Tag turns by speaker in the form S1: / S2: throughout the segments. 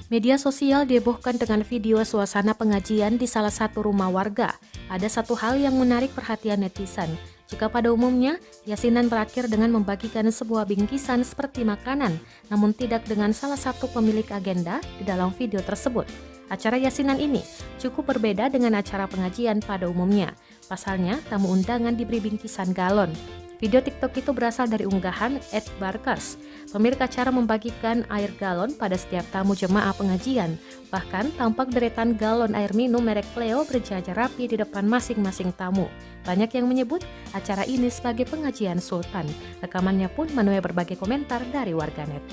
S1: Media sosial dihebohkan dengan video suasana pengajian di salah satu rumah warga. Ada satu hal yang menarik perhatian netizen. Jika pada umumnya, yasinan berakhir dengan membagikan sebuah bingkisan seperti makanan, namun tidak dengan salah satu pemilik agenda di dalam video tersebut. Acara yasinan ini cukup berbeda dengan acara pengajian pada umumnya. Pasalnya, tamu undangan diberi bingkisan galon. Video TikTok itu berasal dari unggahan @barkers. Pemilik acara membagikan air galon pada setiap tamu jemaah pengajian. Bahkan tampak deretan galon air minum merek Cleo berjajar rapi di depan masing-masing tamu. Banyak yang menyebut acara ini sebagai pengajian sultan. Rekamannya pun menuai berbagai komentar dari warganet.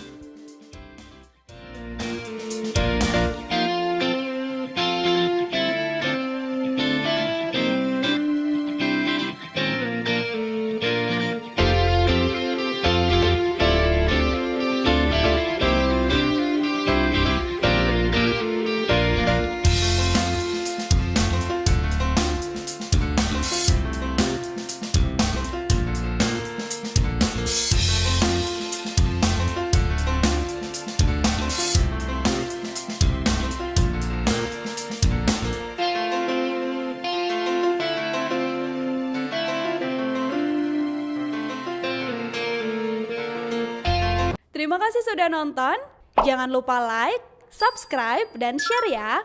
S2: Terima kasih sudah nonton. Jangan lupa like, subscribe, dan share ya.